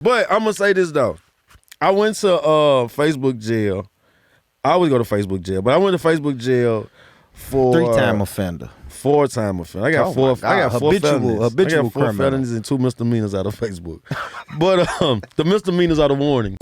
But I'm gonna say this though. I went to Facebook jail. I always go to Facebook jail, but I went to Facebook jail for 3-time offender. 4-time offender. I got four felonies. I got 4 felonies and 2 misdemeanors out of Facebook. But the misdemeanors are the warning.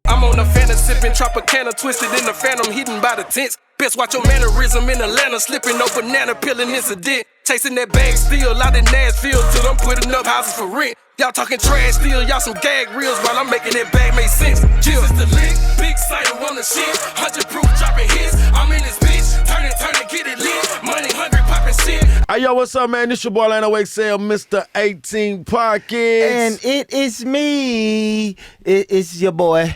I'm on the Fanta sipping Tropicana, twisted in the phantom, hidden by the tents. Best watch your mannerism in Atlanta, slipping no banana peeling incident. Chasing that bag still out in Nashville till I'm putting up houses for rent. Y'all talking trash still, y'all some gag reels while I'm making that bag make sense. Jill is the lick, big cider on the shit, 100 proof dropping hits. I'm in this bitch, turn it, get it lit. Money hungry, popping shit. Hey, yo, what's up, man? This your boy, Lano XL, Mr. 18 Pockets. And it is me. It's your boy,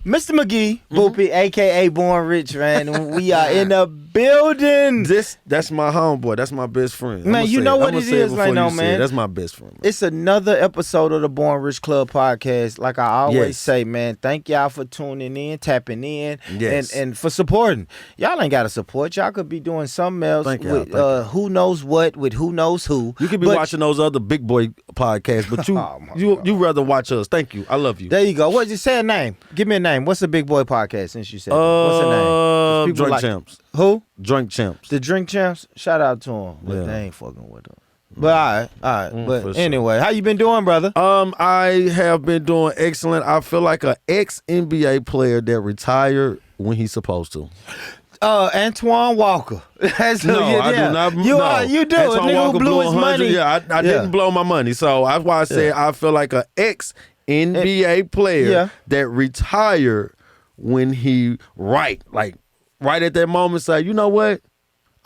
Mr. McGee, Boopy, a.k.a. Born Rich, man. We are in the building. That's my homeboy. That's my best friend. Man, you know what it is right now, man. That's my best friend. Man. It's another episode of the Born Rich Club podcast. Like I always say, man, thank y'all for tuning in, tapping in, and for supporting. Y'all ain't got to support. Y'all could be doing something else with who knows what, with who knows who. You could be watching those other big boy podcasts, but you rather watch us. Thank you. I love you. There you go. What? Just say a name. Give me a name. What's the big boy podcast since you said what's the name? Drink Champs. Who? Drink Champs. The Drink Champs? Shout out to them. But they ain't fucking with them. But all right. But anyway, how you been doing, brother? I have been doing excellent. I feel like an ex-NBA player that retired when he's supposed to. Antoine Walker. I do not. You do. Antoine a nigga Walker who blew his money. Yeah, I didn't blow my money. So that's why I said I feel like an ex-NBA player that retired when he right at that moment say, you know what?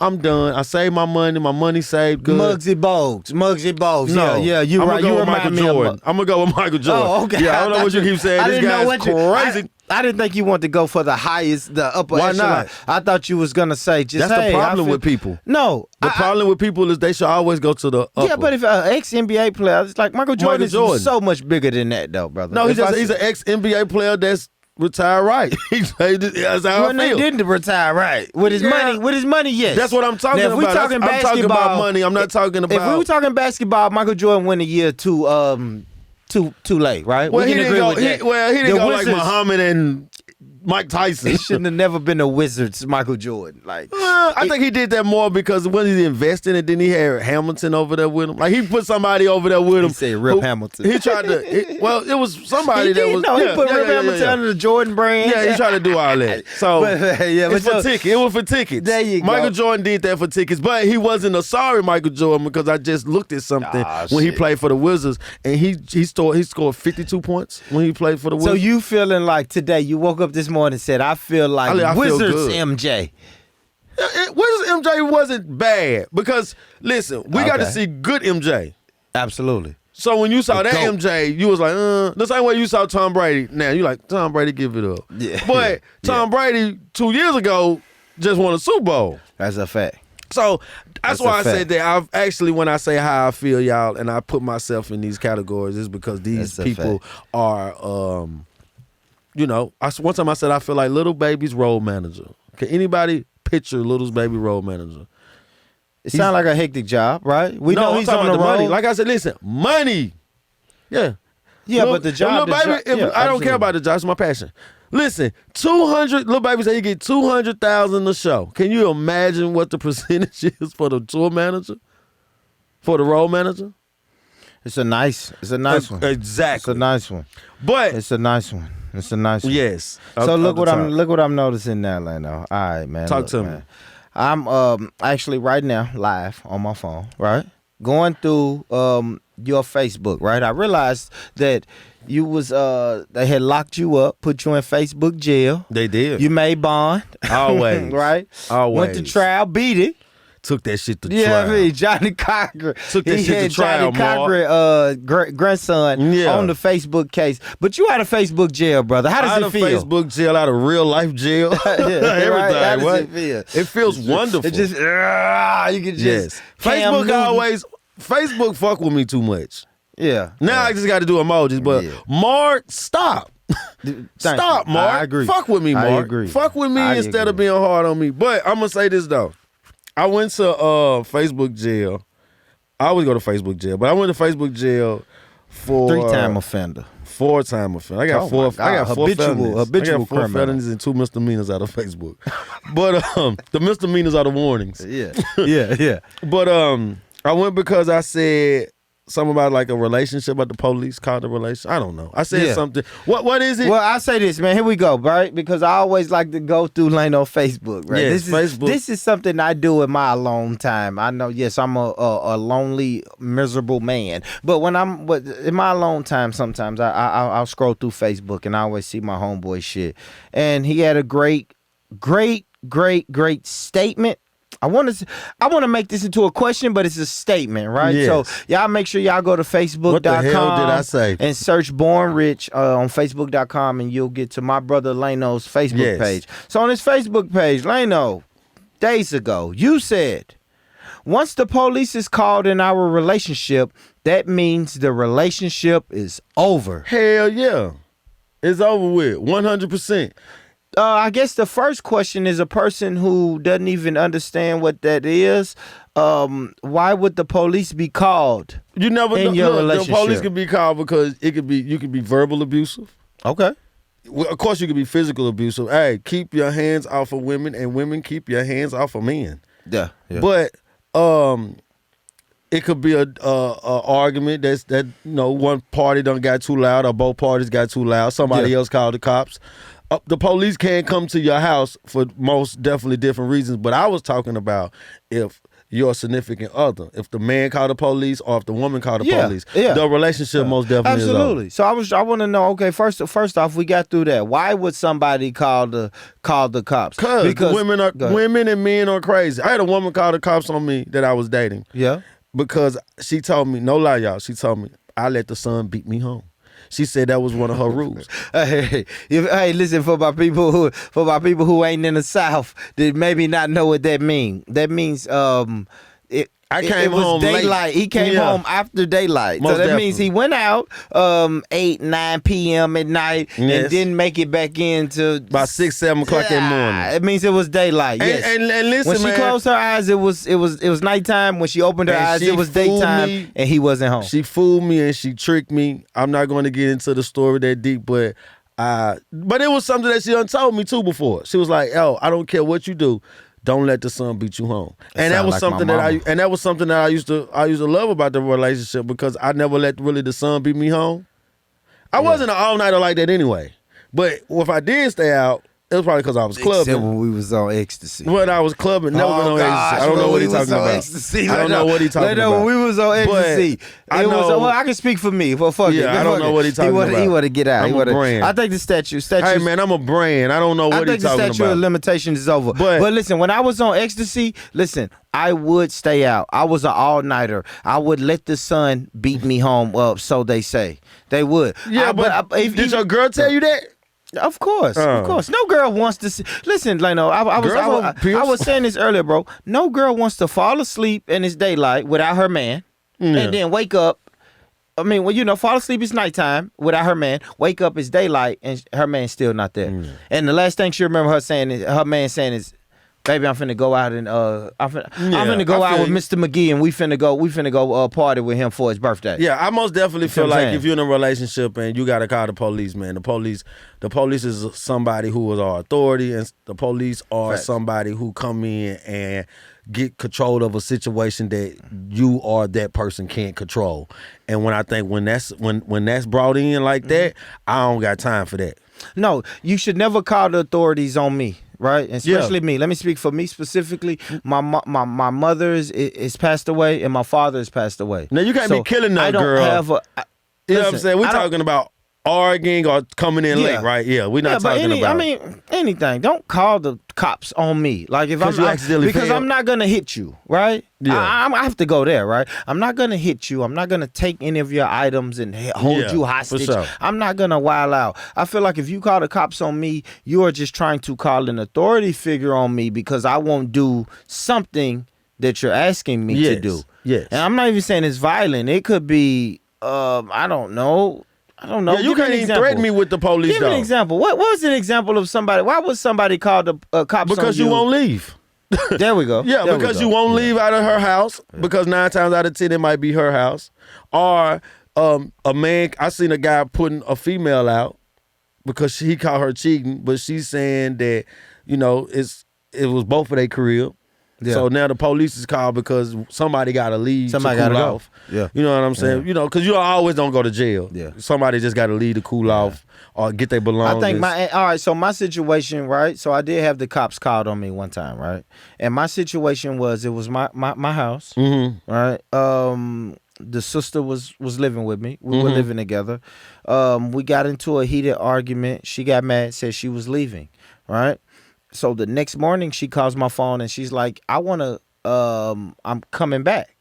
I'm done. I saved my money saved good. Muggsy Bogues. No, you right. You remind me Jordan. I'm gonna go with Michael Jordan. Oh, okay. Yeah, I don't know what you keep saying. This guy's crazy. I didn't think you wanted to go for the upper Why echelon. not? I thought you was gonna say just. That's the problem with people. No, the problem with people is they should always go to the upper. Yeah, but if an ex-NBA player, it's like Michael Jordan is so much bigger than that, though, brother. No, he's an ex-NBA player that's retired right. That's how I feel. They didn't retire right with his money. With his money, yes. That's what I'm talking about. If we talking basketball, I'm talking about money. I'm not talking about. If we were talking basketball, Michael Jordan went a year too late, right? Well, we can agree with that. He didn't go like Muhammad and Mike Tyson. He shouldn't have never been a Wizards, Michael Jordan. I think he did that more because when he invested and then he had Hamilton over there with him. Like he put somebody over there with him. He said Rip Hamilton. He tried to. It was somebody that was. He put Rip Hamilton under the Jordan brand. Yeah, he tried to do all that. So it's for tickets. It was for tickets. There you go. Michael Jordan did that for tickets, but he wasn't a sorry Michael Jordan because I just looked at something when he played for the Wizards and he scored 52 points when he played for the Wizards. So you feeling like today? You woke up this morning and said, "I feel like Wizards MJ." Wizards MJ wasn't bad because listen, we got to see good MJ. Absolutely. So when you saw that MJ, you was like, the same way you saw Tom Brady. Now you like Tom Brady, give it up. Yeah. But Tom Brady 2 years ago just won a Super Bowl. That's a fact. So that's why I said that. I've actually, when I say how I feel, y'all, and I put myself in these categories, is because these people are, one time I said I feel like Little Baby's role manager. Can anybody picture Little Baby role manager? It sounds like a hectic job, right? We know he's on the road. Money. Like I said, listen, money. Yeah. Yeah, but the job. Little Baby, I don't care about the job. It's my passion. Listen, 200. Little Baby say he get 200,000 a show. Can you imagine what the percentage is for the tour manager, for the role manager? It's a nice one. Exactly. It's a nice one. But it's a nice one. Yes. So look what I'm noticing now, Lano. All right, man. Talk to me. I'm actually right now live on my phone, right? Going through your Facebook, right? I realized that you was they had locked you up, put you in Facebook jail. They did. You made bond. Always. Right? Always. Went to trial, beat it. Took that shit to trial. Yeah, I mean, Johnny Cochran. Took that shit to trial, Johnny Cochran, grandson on the Facebook case. But you out of Facebook jail, brother. How does it feel? Out of Facebook jail, out of real life jail. Everything. Right? How does it feel? It feels wonderful. It just, you can just. Facebook fuck with me too much. Yeah. Now I just got to do emojis, but Mark, stop. Stop, Mark. I agree. Fuck with me, Mark. I agree. Fuck with me instead of being hard on me. But I'm going to say this, though. I went to Facebook jail. I always go to Facebook jail, but I went to Facebook jail for 3-time offender. 4-time offender. I got four felonies. Habitual criminal. felonies and 2 misdemeanors out of Facebook. But the misdemeanors are the warnings. Yeah. But I went because I said something about like a relationship, about the police called the relationship. I don't know. I said something. What is it? Well, I say this, man. Here we go, right? Because I always like to go through Lano Facebook, right? Yes, Facebook. This is something I do in my alone time. I know, yes, I'm a lonely, miserable man. But in my alone time, sometimes I'll scroll through Facebook and I always see my homeboy shit. And he had a great statement. I want to make this into a question, but it's a statement, right? Yes. So y'all make sure y'all go to Facebook.com. What the hell did I say? And search Born Rich on Facebook.com, and you'll get to my brother Lano's Facebook page. So on his Facebook page, Lano, days ago, you said, once the police is called in our relationship, that means the relationship is over. Hell yeah. It's over with, 100%. I guess the first question is a person who doesn't even understand what that is. Why would the police be called? You never in your relationship? The police could be called because you could be verbal abusive. Okay. Well, of course, you could be physical abusive. Hey, keep your hands off of women, and women keep your hands off of men. Yeah. But it could be a argument that one party done got too loud, or both parties got too loud. Somebody else called the cops. The police can't come to your house for most definitely different reasons, but I was talking about if your significant other, if the man called the police or if the woman called the police, the relationship most definitely absolutely. is over. So I want to know. Okay, first off, we got through that. Why would somebody call the cops? Because women and men are crazy. I had a woman call the cops on me that I was dating. Yeah, because she told me, no lie, y'all. She told me I let the son beat me home. She said that was one of her rules. Hey, listen, for my people who ain't in the South, that maybe not know what that means. That means I came home daylight. Late. He came home after daylight. Most so that definitely. means he went out 8, 9 p.m. at night and didn't make it back in till about 6, 7 o'clock in the morning. It means it was daylight. Yes. And listen, when she closed her eyes, it was nighttime. When she opened her eyes, it was daytime, and he wasn't home. She fooled me and she tricked me. I'm not going to get into the story that deep, but it was something that she done told me too before. She was like, "Oh, I don't care what you do. Don't let the son beat you home." And that was like something that I used to love about the relationship, because I never let really the son beat me home. I wasn't an all-nighter like that anyway. But if I did stay out, it was probably because I was clubbing. Except when we was on ecstasy. When I was clubbing, never been on ecstasy. I don't know what he's talking about. Ecstasy. I don't know what he's talking about. When we was on ecstasy, I can speak for me. Well, fuck it. I don't know what he's talking about. He want to get out. I'm a brand. I think the statute. Hey man, I'm a brand. I don't know what he's talking about. I think the statute of limitations is over. But listen, when I was on ecstasy, I would stay out. I was an all-nighter. I would let the sun beat me home. Well, so they say. They would. Yeah, did your girl tell you that? Of course. No girl wants to see. Listen, Lano, I was saying this earlier, bro. No girl wants to fall asleep and it's daylight without her man, and then wake up. I mean, fall asleep is nighttime without her man. Wake up is daylight and her man's still not there. And the last thing she remember her man saying is, "Baby, I'm finna go out and I'm finna go out with Mr. McGee and we finna go party with him for his birthday." Yeah, I most definitely feel like if you're in a relationship and you gotta call the police, man. The police is somebody who is our authority, and the police are somebody who come in and get control of a situation that you or that person can't control. And when that's brought in like that, I don't got time for that. No, you should never call the authorities on me. Right, and especially me. Let me speak for me specifically. My mother is passed away, and my father has passed away. Now you can't be killing that girl. You know what I'm saying? We're talking about arguing or coming in late, right? Yeah, we're not talking about. Anything. Don't call the cops on me. Like if I'm not gonna hit you, right? Yeah. I have to go there, right? I'm not gonna hit you. I'm not gonna take any of your items and hold you hostage. For sure. I'm not gonna wild out. I feel like if you call the cops on me, you are just trying to call an authority figure on me because I won't do something that you're asking me to do. Yes. And I'm not even saying it's violent. It could be, I don't know. Yeah, you can't even threaten me with the police. Give me an example. What was an example of somebody? Why would somebody call the cops on you? Because you won't leave. There we go. Yeah, there because you won't leave out of her house because 9 times out of 10 it might be her house. Or a man, I seen a guy putting a female out because he caught her cheating, but she's saying that, you know, it was both of their crib. Yeah. So now the police is called because somebody got to leave to cool off. Yeah. You know what I'm saying? Yeah. You know, because you always don't go to jail. Yeah. Somebody just got to leave to cool off or get their belongings. I think all right, so my situation, right? So I did have the cops called on me one time, right? And my situation was, it was my house, right? The sister was living with me. We were living together. We got into a heated argument. She got mad, said she was leaving, right? So the next morning she calls my phone and she's like, I'm coming back.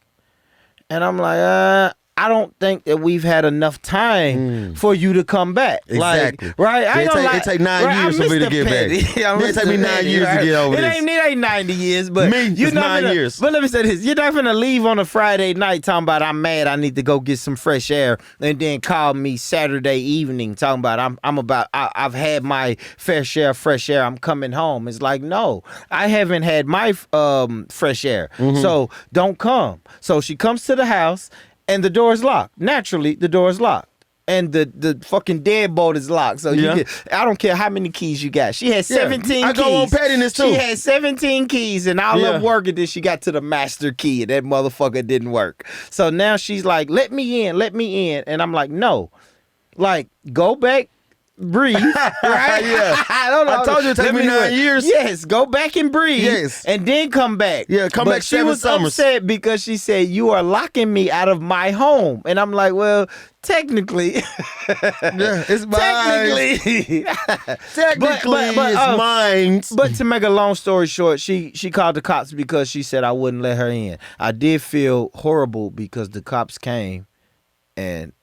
And I'm like, I don't think that we've had enough time for you to come back. Exactly. Like, right? It take 9 years for me to get back. It take me 9 years to get over this. It ain't 90 years, but it's 9 years. But let me say this. You're not going to leave on a Friday night talking about I'm mad, I need to go get some fresh air, and then call me Saturday evening talking about I've had my fair share of fresh air, I'm coming home. It's like, no, I haven't had my fresh air. So don't come. So she comes to the house, and the door is locked. Naturally, the door is locked. And the fucking deadbolt is locked. So I don't care how many keys you got. She had 17 keys. I go on pettiness too. She had 17 keys and all up working. Then she got to the master key and that motherfucker didn't work. So now she's like, let me in. And I'm like, no. Like, go back. Breathe, right? Yeah. I told you it take me 9 years. Yes, go back and breathe. Yes. And then come back. Yeah, come back 7 summers. She was upset because she said, you are locking me out of my home. And I'm like, well, technically. It's mine. Technically, it's mine. But to make a long story short, she called the cops because she said I wouldn't let her in. I did feel horrible because the cops came and,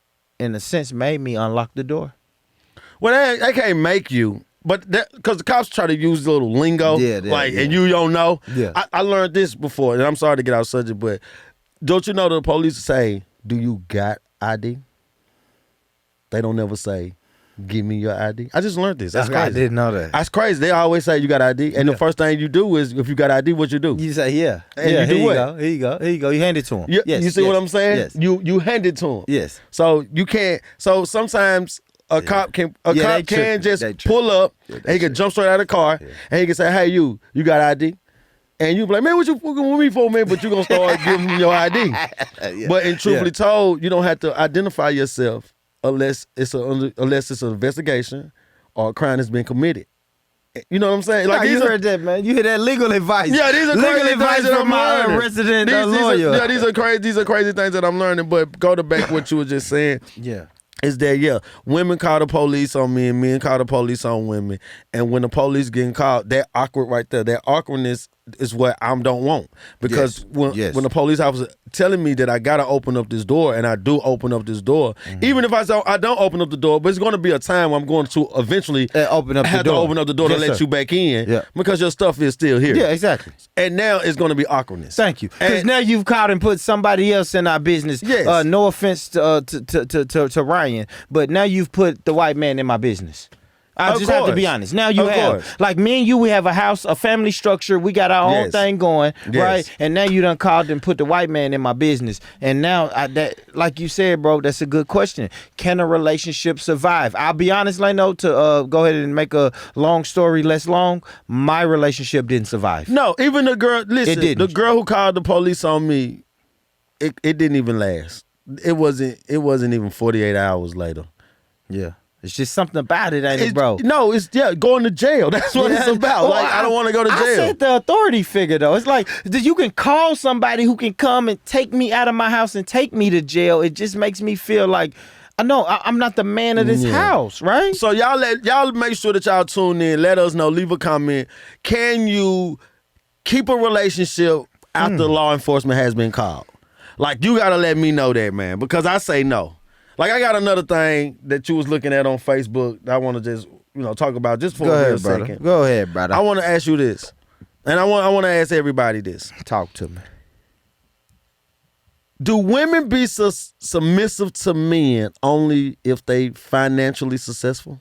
in a sense, made me unlock the door. Well, they can't make you, but because the cops try to use the little lingo, and you don't know. Yeah. I learned this before, and I'm sorry to get out subject, but don't you know the police say, "Do you got ID?" They don't never say, "Give me your ID." I just learned this. That's crazy. I didn't know that. That's crazy. They always say you got ID, and the first thing you do is, if you got ID, what you do? You say, And you do what? Here you go. You hand it to him. You see what I'm saying? Yes. You hand it to him. Yes. So you can't. So sometimes. A cop can just pull up and he can jump straight out of the car and he can say, "Hey, you got ID?" And you be like, "Man, what you fucking with me for, man?" But you gonna start giving me your ID. But in truthfully told, you don't have to identify yourself unless it's an investigation or a crime has been committed. You know what I'm saying? Like, you heard that, man. You hear that legal advice. Yeah, these are legal crazy advice things that from my resident lawyer. These are crazy things that I'm learning. But go to back what you were just saying. Yeah. Is that, women call the police on men, men call the police on women. And when the police getting called, that awkward right there, that awkwardness is what I don't want. Because when the police officer telling me that I got to open up this door, and I do open up this door, even if I don't open up the door, but it's going to be a time where I'm going to eventually open up to open up the door to let you back in because your stuff is still here. Yeah, exactly. And now it's going to be awkwardness. Thank you. Because now you've caught and put somebody else in our business. Yes. No offense to Ryan, but now you've put the white man in my business. I just have to be honest. Now you have, like me and you, we have a house, a family structure. We got our own thing going, right? And now you done called and put the white man in my business. And now, that, like you said, bro, that's a good question. Can a relationship survive? I'll be honest, Leno, to go ahead and make a long story less long, my relationship didn't survive. No, even the girl, listen, the girl who called the police on me, it didn't even last. It wasn't even 48 hours later. Yeah. It's just something about it, ain't it, bro? No, it's going to jail. That's what it's about. Like, I don't want to go to jail. I said the authority figure, though. It's like, you can call somebody who can come and take me out of my house and take me to jail. It just makes me feel like, I know I'm not the man of this house, right? So y'all make sure that y'all tune in. Let us know. Leave a comment. Can you keep a relationship after law enforcement has been called? Like, you got to let me know that, man, because I say no. Like, I got another thing that you was looking at on Facebook that I want to just, talk about just for a second. Go ahead, brother. I want to ask you this, and I want to ask everybody this. Talk to me. Do women be submissive to men only if they financially successful?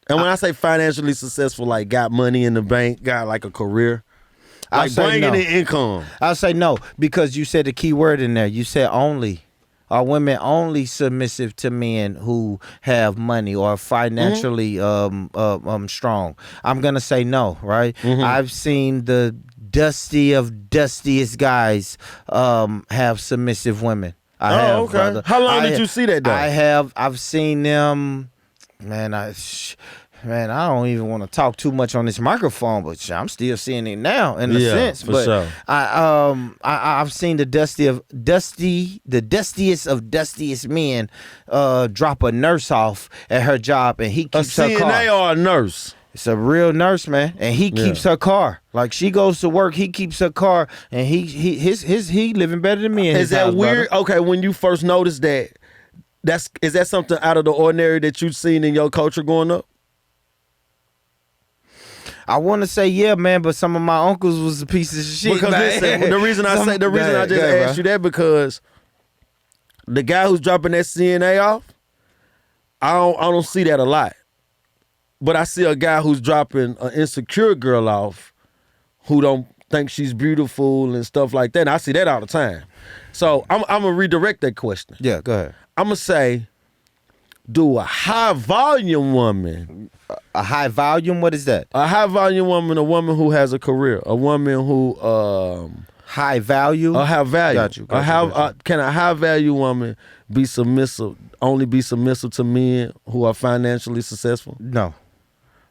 And when I say financially successful, like got money in the bank, got like a career? Like bringing in income. I'll say no, because you said the key word in there. You said only. Are women only submissive to men who have money or financially strong? I'm gonna say no, right? I've seen the dustiest guys have submissive women. Okay. Brother. How long did you see that though? I've seen them, man. I don't even want to talk too much on this microphone, but I'm still seeing it now in a sense. For but sure. I've seen the dustiest of dustiest men drop a nurse off at her job, and he keeps her car. A CNA or a nurse? It's a real nurse, man, and he keeps her car. Like she goes to work, he keeps her car, and he living better than me. Is that weird? Brother. Okay, when you first noticed that, is that something out of the ordinary that you've seen in your culture growing up? I want to say yeah, man, but some of my uncles was a piece of shit. Because listen, the reason I just asked you that because the guy who's dropping that CNA off, I don't see that a lot. But I see a guy who's dropping an insecure girl off who don't think she's beautiful and stuff like that. And I see that all the time. So I'm going to redirect that question. Yeah, go ahead. I'm going to say, do a high volume woman. A high volume? What is that? A high volume woman, a woman who has a career. A woman who... high value? A high value. Got you. Can a high value woman be submissive, only be submissive to men who are financially successful? No.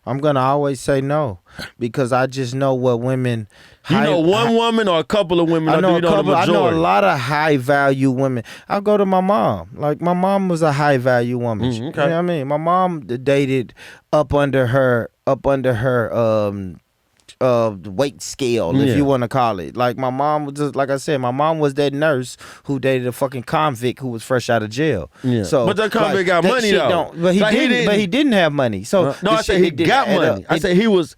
I'm going to always say no because I just know what women... You know one woman or a couple of women? I know a lot of high-value women. I'll go to my mom. Like, my mom was a high-value woman. Okay. You know what I mean? My mom dated up under her weight scale, if you want to call it. Like my mom was just, like I said, my mom was that nurse who dated a fucking convict who was fresh out of jail. Yeah. So, but that convict got money though. But he didn't have money. So no, I said he got money. I said he was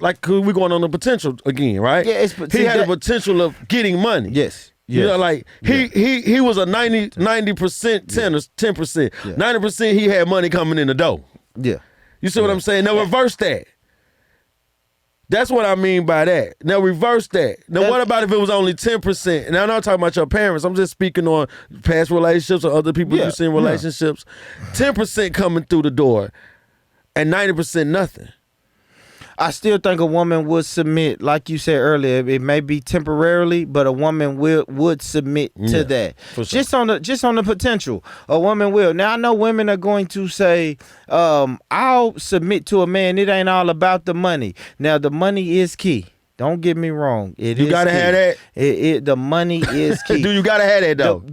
like we're going on the potential again, right? Yeah, he had the potential of getting money. Yes. You know, like he was a 90% 10%. 90% he had money coming in the door. Yeah. You see what I'm saying? Now reverse that. That's what I mean by that. Now reverse that. Now what about if it was only 10%? And I'm not talking about your parents. I'm just speaking on past relationships or other people you see in relationships. 10% coming through the door and 90% nothing. I still think a woman would submit, like you said earlier. It may be temporarily, but a woman would submit to that. Sure. Just on the potential, a woman will. Now I know women are going to say, "I'll submit to a man. It ain't all about the money." Now the money is key. Don't get me wrong. You gotta have that. The money is key. Do you gotta have that though?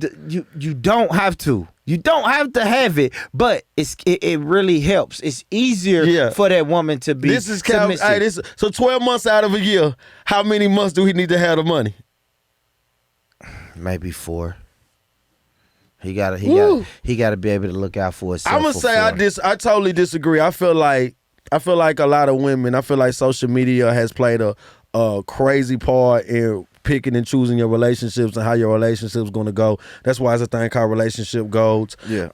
You don't have to. You don't have to have it, but it really helps. It's easier for that woman to be submissive. So 12 months out of a year, how many months do he need to have the money? Maybe 4. He gotta be able to look out for himself. I'm gonna say I totally disagree. I feel like a lot of women. I feel like social media has played a crazy part in picking and choosing your relationships and how your relationship's going to go. That's why it's a thing called relationship goals. Yeah.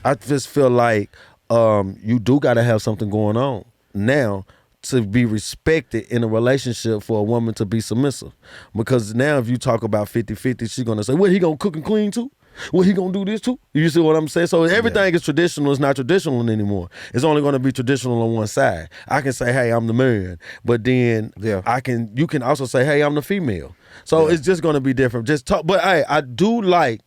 I just feel like you do got to have something going on now to be respected in a relationship for a woman to be submissive. Because now if you talk about 50-50, she's going to say, well, he going to cook and clean too? Well, he gonna do this too? You see what I'm saying? So everything is traditional. It's not traditional anymore. It's only gonna be traditional on one side. I can say, hey, I'm the man, but then you can also say, hey, I'm the female. So it's just gonna be different. Just talk. But I do like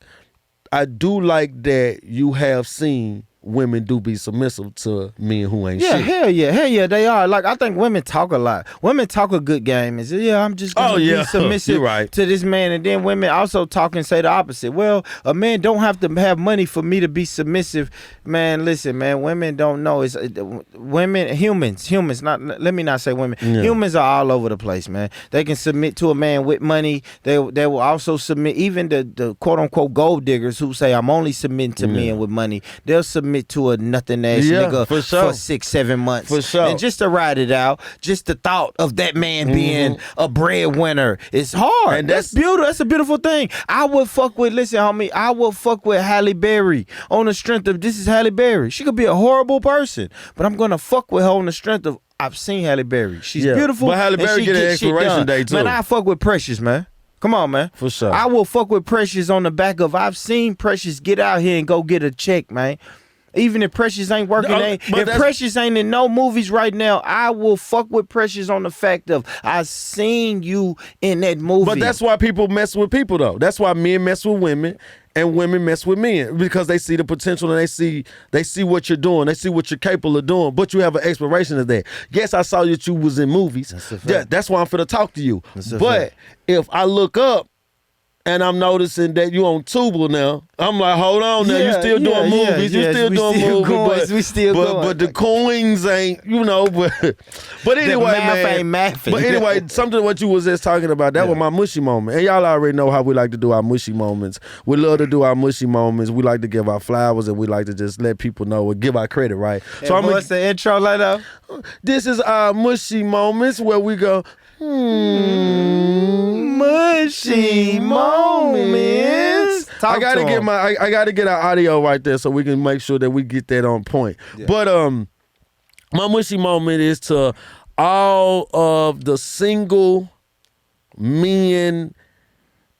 that you have seen women do be submissive to men who ain't shit. Hell yeah, they are. Like, I think women talk a lot. Women talk a good game and say, I'm just gonna be submissive to this man. And then women also talk and say the opposite. Well, a man don't have to have money for me to be submissive. Man, listen, man, women don't know. It's humans, not, let me not say women. Yeah. Humans are all over the place, man. They can submit to a man with money. They will also submit, even the quote unquote gold diggers who say I'm only submitting to men with money. They'll submit to a nothing ass nigga for 6-7 months. For sure. And just to ride it out, just the thought of that man being a breadwinner is hard. And that's beautiful. That's a beautiful thing. I would fuck with Halle Berry on the strength of this is Halle Berry. She could be a horrible person, but I'm gonna fuck with her on the strength of I've seen Halle Berry. She's beautiful. But Halle Berry get an expiration date too. Man, I fuck with Precious, man. Come on, man. For sure. I will fuck with Precious on the back of, I've seen Precious get out here and go get a check, man. Even if Precious ain't working, if Precious ain't in no movies right now, I will fuck with Precious on the fact of I seen you in that movie. But that's why people mess with people, though. That's why men mess with women and women mess with men, because they see the potential and they see what you're doing. They see what you're capable of doing, but you have an expiration of that. Yes, I saw that you was in movies. That's why I'm finna talk to you. But if I look up and I'm noticing that you on Tuble now, I'm like, hold on now, you still doing movies, you still doing movies, we still going. But the coins ain't, but anyway, man. But anyway, something what you was just talking about, that was my mushy moment. And y'all already know how we like to do our mushy moments. We love to do our mushy moments. We like to give our flowers and we like to just let people know and give our credit, right? And so what's the intro like that? This is our mushy moments where we go, mushy moments. I gotta get our audio right there so we can make sure that we get that on point. Yeah. But my mushy moment is to all of the single men,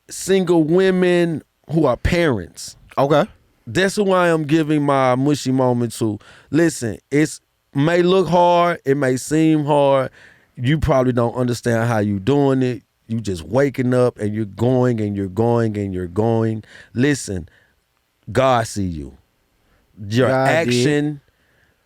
single women who are parents. Okay. That's who I am giving my mushy moment to. Listen, it may look hard, it may seem hard. You probably don't understand how you doing it. You just waking up and you're going and you're going and you're going. Listen, God see you. Your action,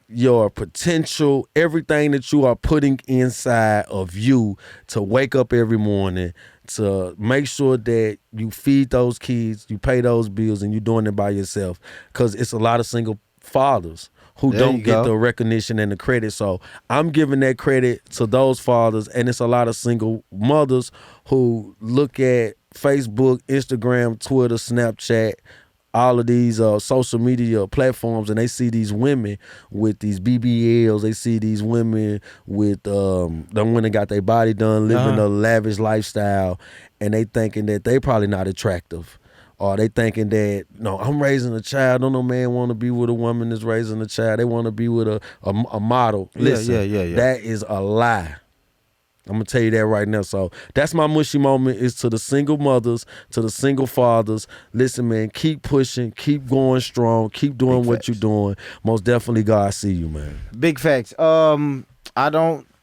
your potential, everything that you are putting inside of you to wake up every morning, to make sure that you feed those kids, you pay those bills, and you're doing it by yourself. Because it's a lot of single fathers who don't get the recognition and the credit. So I'm giving that credit to those fathers, and it's a lot of single mothers who look at Facebook, Instagram, Twitter, Snapchat, all of these social media platforms, and they see these women with these BBLs. They see these women with the women got their body done, living a lavish lifestyle, and they thinking that they probably not attractive. Or they thinking that, no, I'm raising a child. Don't no man want to be with a woman that's raising a child. They want to be with a model. Listen, that is a lie. I'm going to tell you that right now. So that's my mushy moment, is to the single mothers, to the single fathers. Listen, man, keep pushing, keep going strong, keep doing what you're doing. Most definitely, God see you, man. Big facts.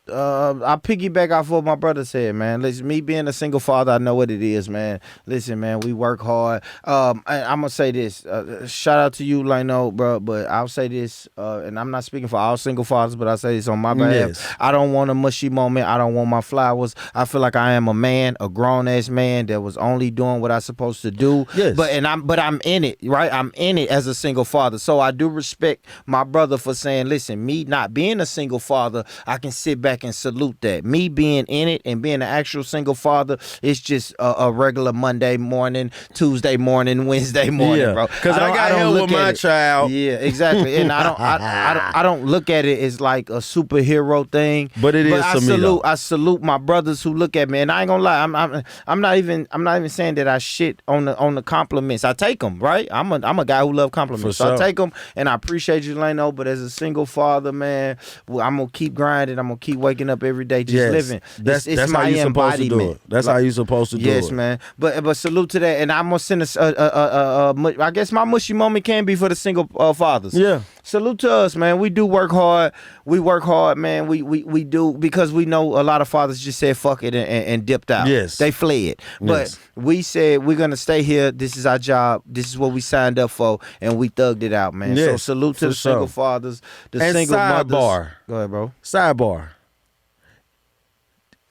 I piggyback off what my brother said, man. Listen, me being a single father, I know what it is, man. Listen, man, we work hard. I'm gonna say this. Shout out to you, Lino, bro. But I'll say this, and I'm not speaking for all single fathers, but I say this on my behalf. Yes. I don't want a mushy moment. I don't want my flowers. I feel like I am a man, a grown ass man that was only doing what I supposed to do. Yes. But I'm in it, right? I'm in it as a single father. So I do respect my brother for saying, listen, me not being a single father, I can sit back and salute that. Me being in it and being an actual single father, it's just a regular Monday morning, Tuesday morning, Wednesday morning, bro. Because I got hell with my child. Yeah, exactly. And I don't look at it as like a superhero thing. But it is to me. I salute my brothers who look at me, and I ain't gonna lie. I'm not even saying that I shit on the compliments. I take them, right? I'm a guy who love compliments. So I take them, and I appreciate you, Leno. But as a single father, man, I'm gonna keep grinding. I'm gonna keep waking up every day, just living. It's that's my how you supposed embodiment. to do it. That's how you supposed to do it. Yes, man. But salute to that, and I'm gonna send I guess my mushy moment can be for the single fathers. Yeah. Salute to us, man. We do work hard. We work hard, man. We do, because we know a lot of fathers just said fuck it and dipped out. Yes. They fled. But we said we're gonna stay here. This is our job. This is what we signed up for, and we thugged it out, man. Yes, so salute to the single fathers, the single mothers. Go ahead, bro. Sidebar.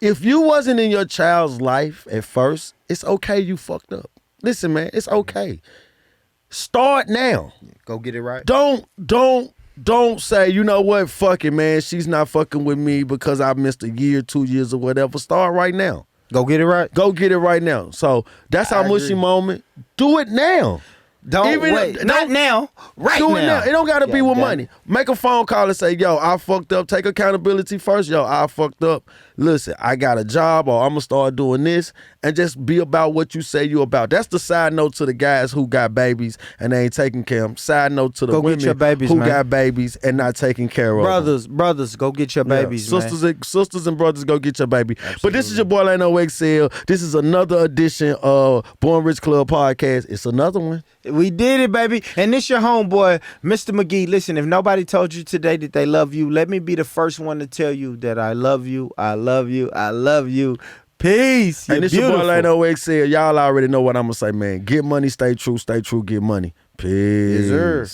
If you wasn't in your child's life at first, it's okay you fucked up. Listen, man, it's okay. Start now. Go get it right. Don't say, you know what, fuck it, man. She's not fucking with me because I missed a year, 2 years, or whatever. Start right now. Go get it right. Go get it right now. So that's our mushy moment. Do it now. Don't wait. Not now. Right now. Do it now. It don't gotta be with money. Make a phone call and say, yo, I fucked up. Take accountability first. Yo, I fucked up. listen, I got a job or I'm going to start doing this, and just be about what you say you about. That's the side note to the guys who got babies and they ain't taking care of them. Side note to the women who got babies and not taking care of them. Brothers, go get your babies, man. Sisters and brothers, go get your baby. Absolutely. But this is your boy Lano XL. This is another edition of Born Rich Club Podcast. It's another one. We did it, baby. And this your homeboy, Mr. McGee. Listen, if nobody told you today that they love you, let me be the first one to tell you that I love you, I love you, I love you. Peace. And this your boy Lano XL. Y'all already know what I'm going to say, man. Get money, stay true, get money. Peace. Yes, sir.